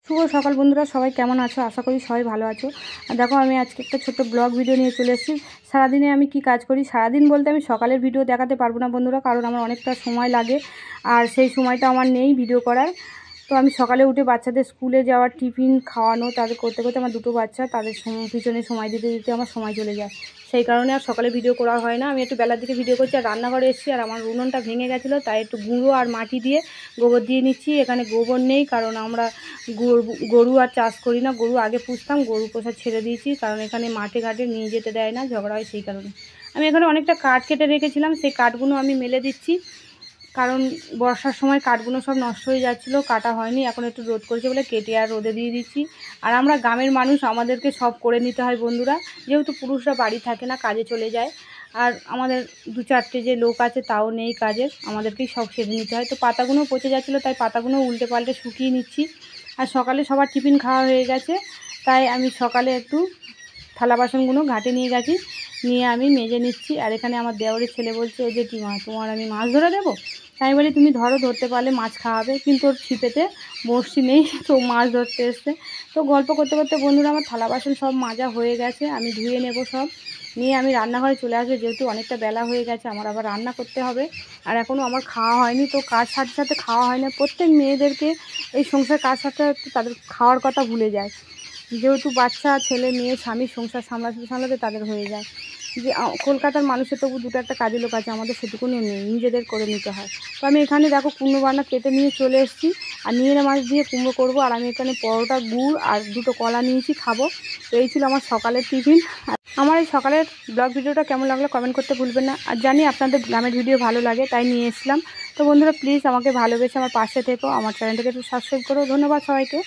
শুভ সকাল বন্ধুরা, সবাই কেমন আছো? আশা করি সবাই ভালো আছো। আর দেখো, আমি আজকে একটা ছোট্ট ব্লগ ভিডিও নিয়ে চলে এসেছি। সারাদিনে আমি কি কাজ করি, সারাদিন বলতে আমি সকালের ভিডিও দেখাতে পারবো না বন্ধুরা, কারণ আমার অনেকটা সময় লাগে আর সেই সময়টা আমার নেই ভিডিও করার। তো আমি সকালে উঠে বাচ্চাদের স্কুলে যাওয়ার টিফিন খাওয়ানো তাদের করতে করতে আমার দুটো বাচ্চা, তাদের পিছনে সময় দিতে দিতে আমার সময় চলে যায়। সেই কারণে আর সকালে ভিডিও করা হয় না। আমি একটু বেলার দিকে ভিডিও করছি। আর রান্নাঘরে এসেছি, আর আমার উনুনটা ভেঙে গেছিলো, তাই একটু গুঁড়ো আর মাটি দিয়ে গোবর দিয়ে নিচ্ছি। এখানে গোবর নেই, কারণ আমরা গরু আর চাষ করি না। গরু আগে পুষতাম, গরু পোষা ছেড়ে দিয়েছি, কারণ এখানে মাঠে ঘাটে নিয়ে যেতে দেয় না, ঝগড়া হয় সেই কারণে। আমি এখানে অনেকটা কাঠ কেটে রেখেছিলাম, সেই কাঠগুলো আমি মেলে দিচ্ছি, কারণ বর্ষার সময় কাঠগুলো সব নষ্ট হয়ে যাচ্ছিলো, কাটা হয়নি। এখন একটু রোদ করেছে বলে কেটে আর রোদে দিয়ে দিচ্ছি। আর আমরা গ্রামের মানুষ, আমাদেরকে সব করে নিতে হয় বন্ধুরা, যেহেতু পুরুষরা বাড়ি থাকে না, কাজে চলে যায়। আর আমাদের দু চারটে যে লোক আছে তাও নেই কাজের, আমাদেরকেই সব সেরে নিতে হয়। তো পাতাগুলো পচে যাচ্ছিলো, তাই পাতাগুলো উল্টে পাল্টে শুকিয়ে নিচ্ছি। আর সকালে সবার টিফিন খাওয়া হয়ে গেছে, তাই আমি সকালে একটু থালা বাসনগুলো ঘাটে নিয়ে গেছি, নিয়ে আমি মেজে নিচ্ছি। আর এখানে আমার দেওরের ছেলে বলছে যে কি মা, তোমার আমি মাছ ধরে দেবো? তাই বলি তুমি ধরো, ধরতে পারলে মাছ খাওয়াবে। কিন্তু ওর ছিপেতে বড়শি নেই, তো মাছ ধরতে এসছে। তো গল্প করতে করতে বন্ধুরা আমার থালা বাসন সব মাজা হয়ে গেছে, আমি ধুয়ে নেব সব, নিয়ে আমি রান্নাঘরে চলে আসবো, যেহেতু অনেকটা বেলা হয়ে গেছে, আমার আবার রান্না করতে হবে। আর এখনও আমার খাওয়া হয়নি, তো কাজ সাথে সাথে খাওয়া হয় না। প্রত্যেক মেয়েদেরকে এই সংসার কাজ সাথে তাদের খাওয়ার কথা ভুলে যায়, যেহেতু বাচ্চা ছেলে মেয়ে স্বামী সংসার সামলাতে সামলাতে তাদের হয়ে যায়। যে কলকাতার মানুষের তবু দুটো একটা কাজের লোক আছে, আমাদের সেটুকুনি নেই, নিজেদের করে নিতে হয়। তো আমি এখানে দেখো কুমড়ো বান্না কেটে নিয়ে চলে এসেছি, আর নিয়ে মাছ দিয়ে কুমড়ো করবো। আর আমি এখানে পরোটা, গুড় আর দুটো কলা নিয়েছি, খাবো। তো এই ছিল আমার সকালের টিফিন। আমার এই সকালের ব্লগ ভিডিওটা কেমন লাগলো কমেন্ট করতে ভুলবেন না। আর জানি আপনাদের গ্রামের ভিডিও ভালো লাগে, তাই নিয়ে এসলাম। তো বন্ধুরা প্লিজ আমাকে ভালোবেসে আমার পাশে থেকো, আমার চ্যানেলটাকে একটু সাবস্ক্রাইব করো। ধন্যবাদ সবাইকে।